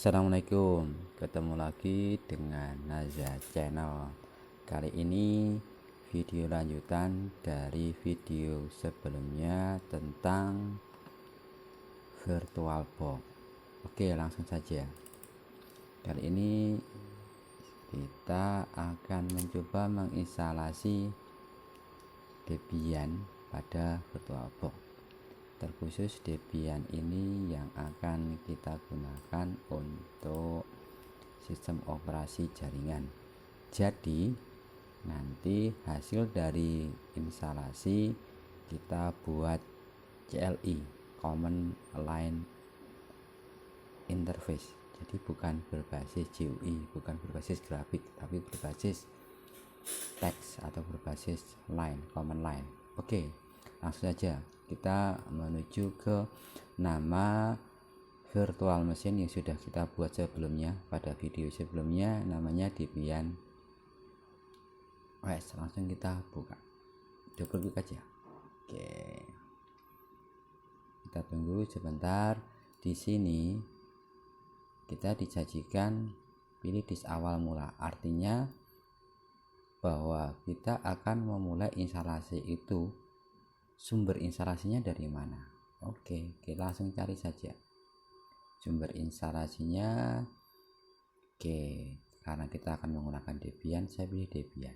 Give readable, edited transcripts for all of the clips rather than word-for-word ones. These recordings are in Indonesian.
Assalamualaikum, ketemu lagi dengan Naza Channel. Kali ini video lanjutan dari video sebelumnya tentang VirtualBox. Oke, langsung saja. Kali ini kita akan mencoba menginstalasi Debian pada VirtualBox. Terkhusus Debian ini yang akan kita gunakan untuk sistem operasi jaringan. Jadi nanti hasil dari instalasi kita buat CLI, Command Line Interface. Jadi bukan berbasis GUI, bukan berbasis grafik, tapi berbasis teks atau berbasis line, command line. Oke, langsung saja kita menuju ke nama virtual machine yang sudah kita buat sebelumnya. Pada video sebelumnya namanya Debian OS. Langsung kita buka, double klik aja. Oke, kita tunggu sebentar. Di sini kita disajikan pilih disk awal mula, artinya bahwa kita akan memulai instalasi itu. Sumber instalasinya dari mana? Oke, kita langsung cari saja sumber instalasinya. Oke, karena kita akan menggunakan Debian, saya pilih Debian.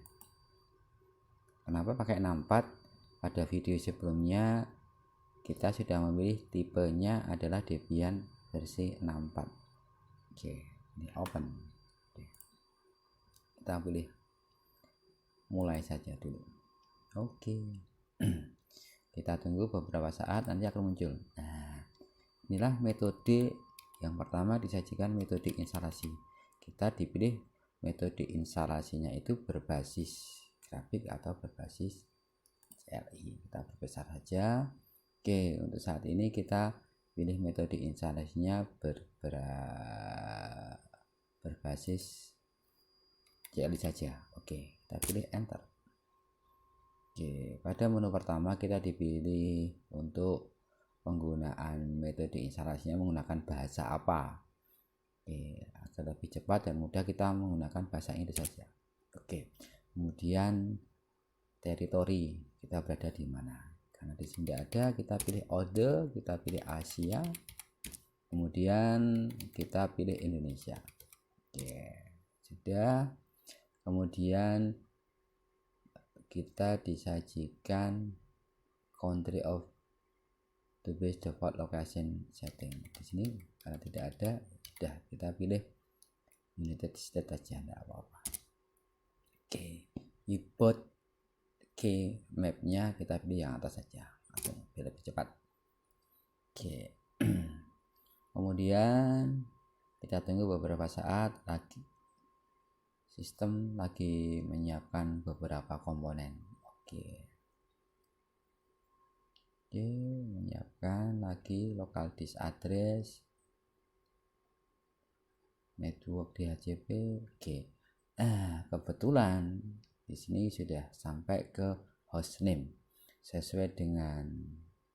Kenapa pakai 64? Pada video sebelumnya kita sudah memilih tipenya adalah Debian versi 64. Oke, ini open. Oke, kita pilih mulai saja dulu. Oke. Kita tunggu beberapa saat, nanti akan muncul. Nah, inilah metode yang pertama disajikan, metode instalasi. Kita dipilih metode instalasinya itu berbasis grafik atau berbasis CLI. Kita perbesar saja. Oke, untuk saat ini kita pilih metode instalasinya berbasis CLI saja. Oke, kita pilih enter. Oke, pada menu pertama kita dipilih untuk penggunaan metode instalasinya menggunakan bahasa apa. Oke, agar lebih cepat dan mudah kita menggunakan bahasa Inggris saja. Oke, kemudian teritori, kita berada di mana. Karena di sini ada, kita pilih order, kita pilih Asia, kemudian kita pilih Indonesia. Oke, sudah. Kemudian kita disajikan country of the base default location setting. Di sini karena tidak ada, sudah kita pilih United States aja, tidak apa-apa. Oke, keyboard key mapnya kita pilih yang atas saja, langsung biar lebih cepat. Oke. Kemudian kita tunggu beberapa saat lagi. Sistem lagi menyiapkan beberapa komponen. Oke, menyiapkan lagi local disk address, network DHCP. Oke, kebetulan di sini sudah sampai ke hostname sesuai dengan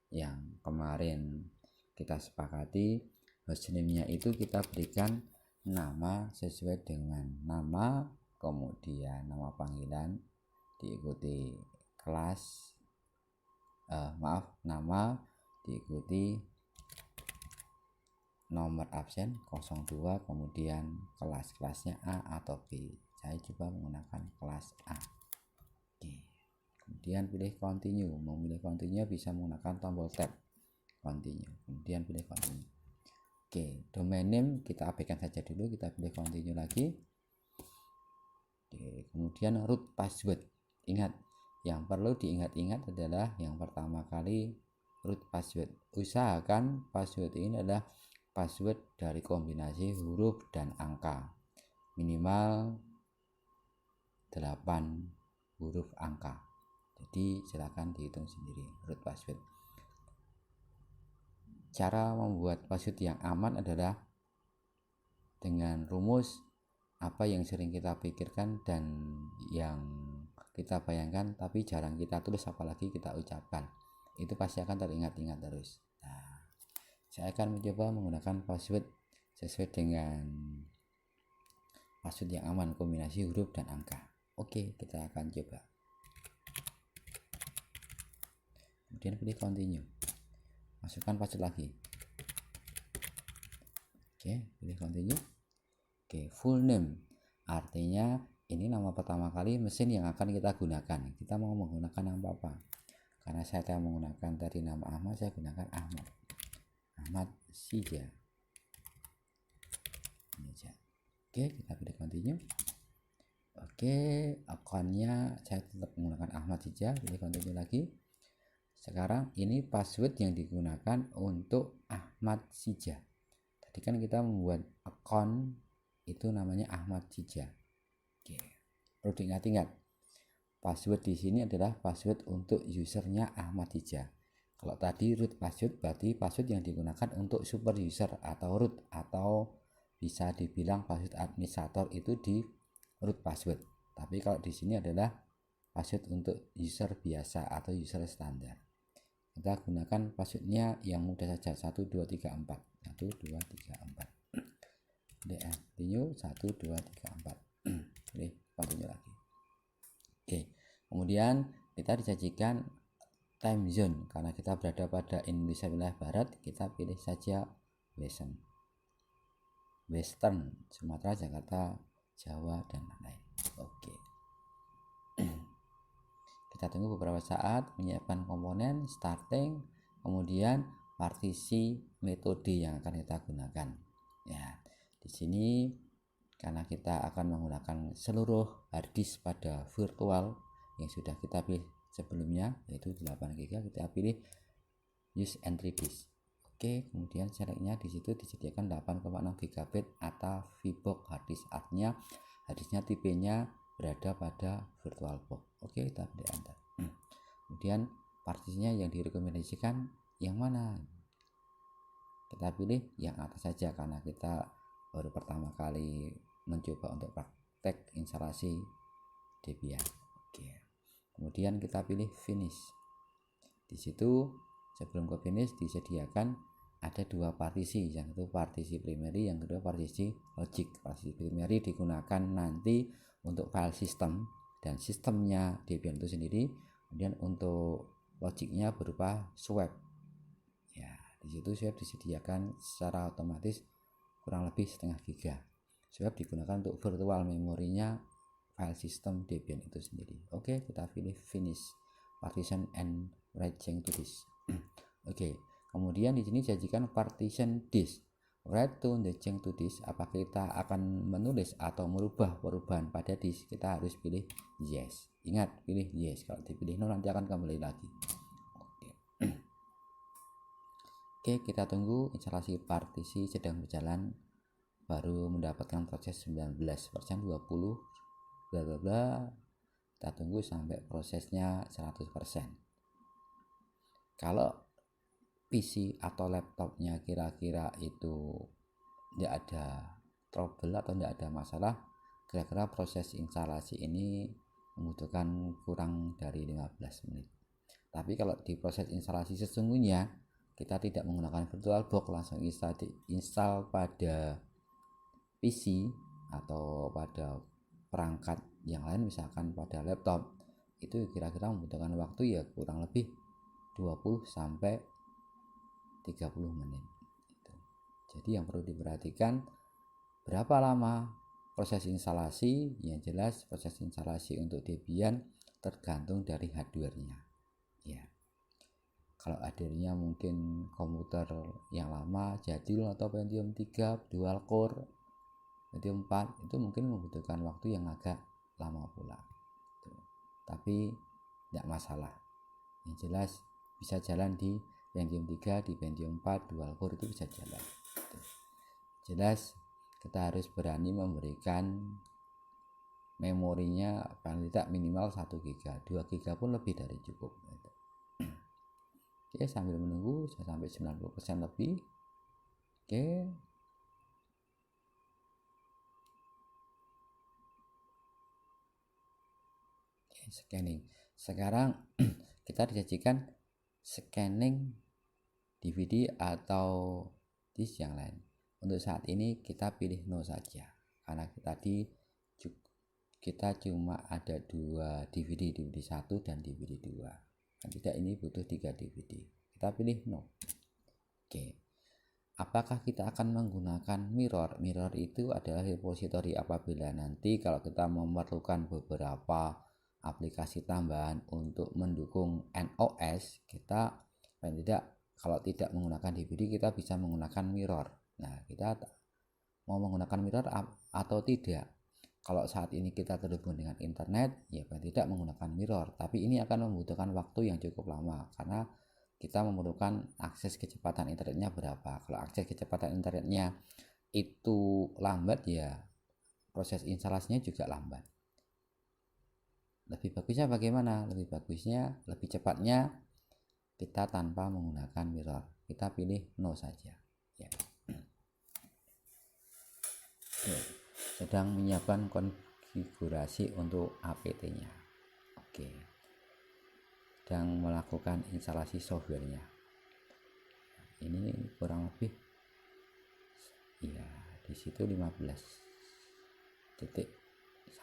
yang kemarin kita sepakati. Hostname-nya itu kita berikan nama sesuai dengan nama, kemudian nama panggilan diikuti kelas, nama diikuti nomor absen 02, kemudian kelasnya A atau B. Saya coba menggunakan kelas A. Oke, kemudian pilih continue. Memilih continue bisa menggunakan tombol tab continue, kemudian pilih continue. Oke, domain name kita abaikan saja dulu, kita pilih continue lagi. Oke, kemudian root password. Ingat, yang perlu diingat-ingat adalah yang pertama kali root password. Usahakan password ini adalah password dari kombinasi huruf dan angka, minimal 8 huruf angka. Jadi silakan dihitung sendiri root password. Cara membuat password yang aman adalah dengan rumus apa yang sering kita pikirkan dan yang kita bayangkan tapi jarang kita tulis, apalagi kita ucapkan. Itu pasti akan teringat-ingat terus. Nah, saya akan mencoba menggunakan password sesuai dengan password yang aman, kombinasi huruf dan angka. Oke, kita akan coba. Kemudian pilih continue, masukkan password lagi. Oke, pilih continue. Oke, full name artinya ini nama pertama kali mesin yang akan kita gunakan. Kita mau menggunakan nama apa? Karena saya telah menggunakan tadi nama Ahmad, saya gunakan Ahmad Sija. Ini aja. Oke, kita pilih continue. Oke, akunnya saya tetap menggunakan Ahmad Sija, pilih continue lagi. Sekarang ini password yang digunakan untuk Ahmad Sija. Tadi kan kita membuat akun itu namanya Ahmad Sija. Oke, perlu diingat-ingat. Password di sini adalah password untuk usernya Ahmad Sija. Kalau tadi root password berarti password yang digunakan untuk super user atau root, atau bisa dibilang password administrator itu di root password. Tapi kalau di sini adalah password untuk user biasa atau user standar. Kita gunakan passwordnya yang mudah saja, 1234. 1234. Continue 1234. Ini continue lagi. Oke, kemudian kita disajikan time zone. Karena kita berada pada Indonesia wilayah barat, kita pilih saja Western, Sumatera, Jakarta, Jawa, dan lain-lain. Oke. Kita tunggu beberapa saat, menyiapkan komponen, starting, kemudian partisi metode yang akan kita gunakan. Ya, di sini karena kita akan menggunakan seluruh hard disk pada virtual yang sudah kita pilih sebelumnya, yaitu 8 GB, kita pilih use entry disk. Oke, kemudian selectnya di situ disediakan 8,6 GB atau VBox hard disk, artinya hard disknya tipenya berada pada VirtualBox. Oke, kita pilih enter. Kemudian partisinya yang direkomendasikan yang mana? Kita pilih yang atas saja karena kita baru pertama kali mencoba untuk praktek instalasi Debian. Oke. Kemudian kita pilih finish. Di situ sebelum ke finish disediakan ada dua partisi, yang satu partisi primary, yang kedua partisi logic. Partisi primary digunakan nanti untuk file system dan sistemnya Debian itu sendiri. Kemudian untuk logiknya berupa swap. Ya, di situ swap disediakan secara otomatis kurang lebih setengah giga. Swap digunakan untuk virtual memorinya file system Debian itu sendiri. Oke, kita pilih finish partition and write change to disk. Oke, kemudian di sini disajikan partition disk. Write to the change to disk. Apakah kita akan menulis atau merubah perubahan pada disk? Kita harus pilih yes. Ingat, pilih yes. Kalau dipilih no nanti akan kembali lagi. Oke, kita tunggu instalasi partisi sedang berjalan, baru mendapatkan proses 19%, 20, bla bla bla. Kita tunggu sampai prosesnya 100%. Kalau PC atau laptopnya kira-kira itu tidak ada trouble atau tidak ada masalah, kira-kira proses instalasi ini membutuhkan kurang dari 15 menit. Tapi kalau di proses instalasi sesungguhnya kita tidak menggunakan VirtualBox, langsung install pada PC atau pada perangkat yang lain, misalkan pada laptop, itu kira-kira membutuhkan waktu ya kurang lebih 20 sampai 30 menit. Jadi yang perlu diperhatikan, berapa lama proses instalasi? Yang jelas proses instalasi untuk Debian tergantung dari hardware-nya. Ya. Kalau hardware-nya mungkin komputer yang lama, jadul atau Pentium 3 dual core, Pentium 4, itu mungkin membutuhkan waktu yang agak lama pula. Tapi tidak masalah. Yang jelas bisa jalan di Pentium 3, di Pentium 4 dual core itu bisa jalan. Jelas kita harus berani memberikan memorinya paling tidak minimal 1 GB, 2 GB pun lebih dari cukup. Oke, sambil menunggu saya sampai 90% lebih. Oke. Scanning. Sekarang kita disajikan scanning DVD atau disk yang lain. untuk saat ini kita pilih no saja, karena tadi kita cuma ada 2 DVD, DVD 1 dan DVD 2. Dan tidak, ini butuh 3 DVD. Kita pilih no. Oke. Apakah kita akan menggunakan mirror? Mirror itu adalah repository apabila nanti kalau kita memerlukan beberapa aplikasi tambahan untuk mendukung NOS, kita paling tidak kalau tidak menggunakan DVD kita bisa menggunakan mirror. Nah, kita mau menggunakan mirror atau tidak? Kalau saat ini kita terhubung dengan internet, ya paling tidak menggunakan mirror, tapi ini akan membutuhkan waktu yang cukup lama karena kita memerlukan akses kecepatan internetnya berapa. Kalau akses kecepatan internetnya itu lambat, ya proses instalasinya juga lambat. Lebih bagusnya bagaimana? Lebih bagusnya, lebih cepatnya kita tanpa menggunakan mirror. Kita pilih no saja ya. Sedang menyiapkan konfigurasi untuk APT-nya. Oke. Sedang melakukan instalasi softwarenya. Ini kurang lebih ya di situ 15 detik,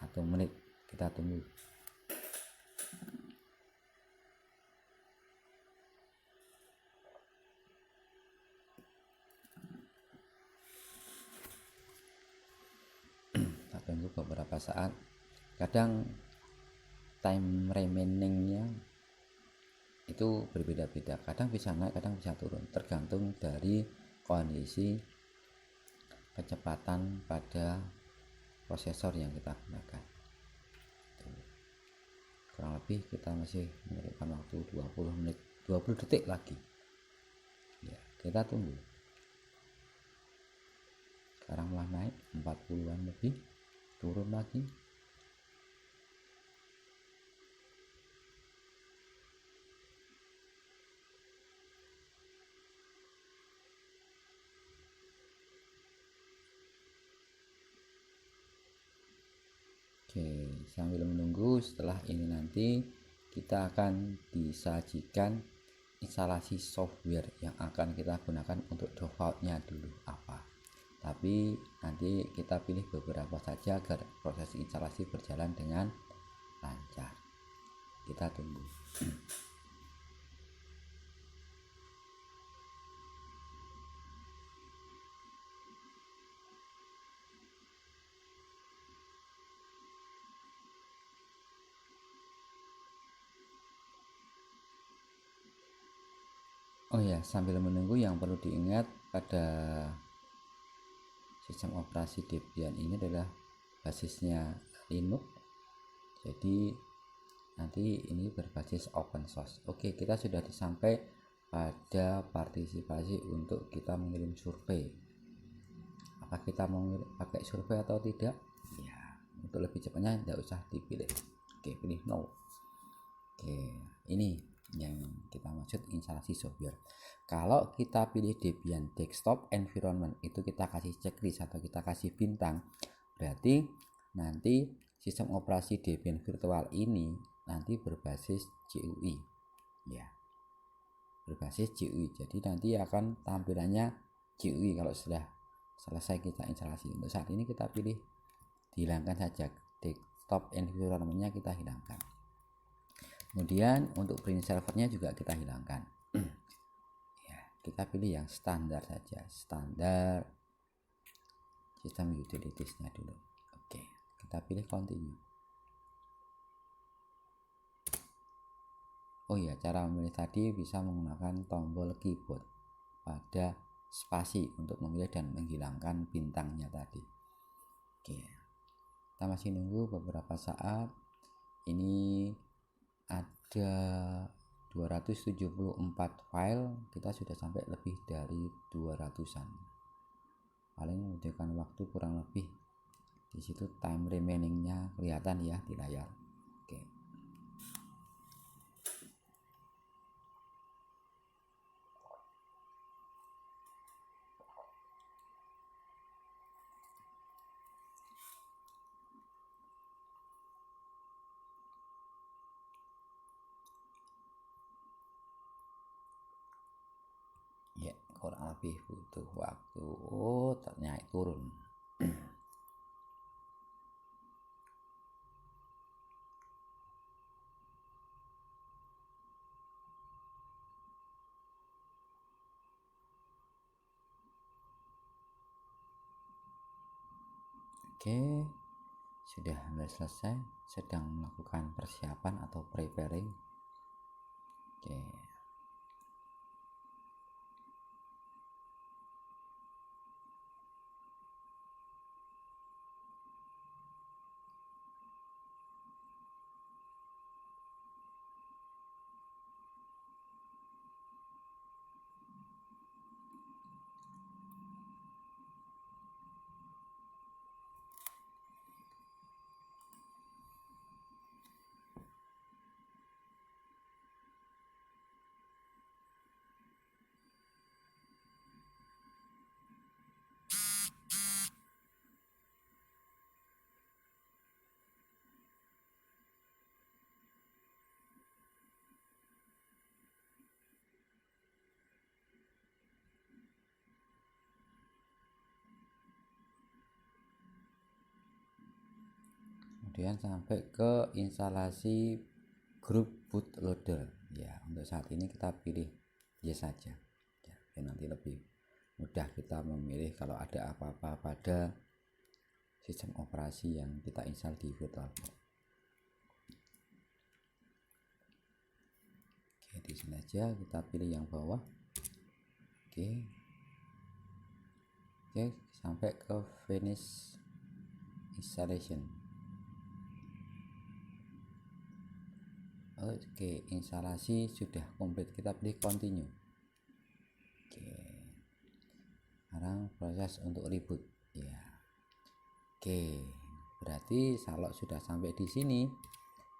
1 menit. Kita tunggu. Kita tunggu beberapa saat. Kadang time remaining-nya itu berbeda-beda, kadang bisa naik, kadang bisa turun, tergantung dari kondisi kecepatan pada prosesor yang kita gunakan. Kurang lebih kita masih memerlukan waktu 20 menit, 20 detik lagi ya, kita tunggu. Sekarang malah naik 40-an lebih, turun lagi. Oke, sambil menunggu, setelah ini nanti kita akan disajikan instalasi software yang akan kita gunakan untuk defaultnya dulu apa. Tapi nanti kita pilih beberapa saja agar proses instalasi berjalan dengan lancar. Kita tunggu. Oh ya, sambil menunggu yang perlu diingat pada sistem operasi Debian ini adalah basisnya Linux. Jadi nanti ini berbasis open source. Oke, kita sudah sampai pada partisipasi untuk kita mengirim survei. Apa kita mau pakai survei atau tidak? Ya, untuk lebih cepatnya tidak usah dipilih. Oke, pilih no. Oke, ini yang kita maksud instalasi software. Kalau kita pilih Debian Desktop Environment, itu kita kasih checklist atau kita kasih bintang, berarti nanti sistem operasi Debian virtual ini nanti berbasis GUI ya, berbasis GUI. Jadi nanti akan tampilannya GUI kalau sudah selesai kita instalasi. Untuk saat ini kita pilih dihilangkan saja, desktop environment-nya kita hilangkan. Kemudian untuk print servernya juga kita hilangkan. Ya, kita pilih yang standar saja, standar sistem utilitiesnya dulu. Oke, kita pilih continue. Oh ya, cara memilih tadi bisa menggunakan tombol keyboard pada spasi untuk memilih dan menghilangkan bintangnya tadi. Oke, kita masih nunggu beberapa saat. Ini ada 274 file, kita sudah sampai lebih dari 200-an. Paling membutuhkan waktu kurang lebih, di situ time remaining-nya kelihatan ya di layar. Oke. Ya, kurang lebih butuh waktu. Ternyata turun. Oke, sudah hampir selesai, sedang melakukan persiapan atau preparing. Oke. Kemudian sampai ke instalasi grup bootloader. Ya, untuk saat ini kita pilih yes saja. Ya, nanti lebih mudah kita memilih kalau ada apa-apa pada sistem operasi yang kita install di bootloader. Oke, di sini aja kita pilih yang bawah. Oke, sampai ke finish installation. Oke, instalasi sudah komplit, kita pilih continue. Oke, sekarang proses untuk reboot ya. Oke, berarti kalau sudah sampai di sini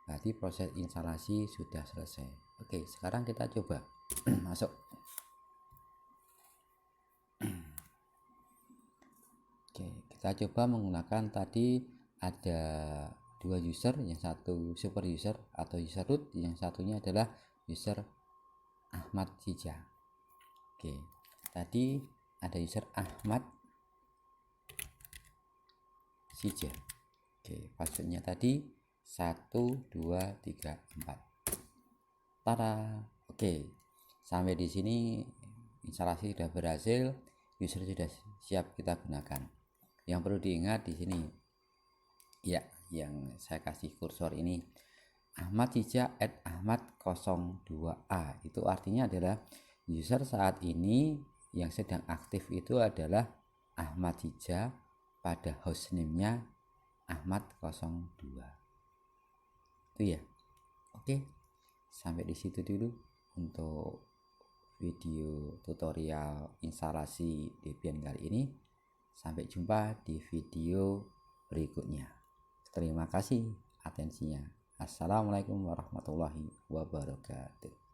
berarti proses instalasi sudah selesai. Oke, sekarang kita coba masuk. Oke, kita coba menggunakan tadi ada dua user, yang satu super user atau user root, yang satunya adalah user Ahmad Sija. Oke, tadi ada user Ahmad Sija. Oke, passwordnya tadi 1 2 3 4. Tada. Oke, sampai di sini instalasi sudah berhasil, user sudah siap kita gunakan. Yang perlu diingat di sini ya, yang saya kasih kursor ini Ahmad Sija @ahmad02a, itu artinya adalah user saat ini yang sedang aktif itu adalah Ahmad Sija pada hostname-nya Ahmad02 itu ya. Oke, sampai di situ dulu untuk video tutorial instalasi Debian kali ini. Sampai jumpa di video berikutnya. Terima kasih atensinya. Assalamualaikum warahmatullahi wabarakatuh.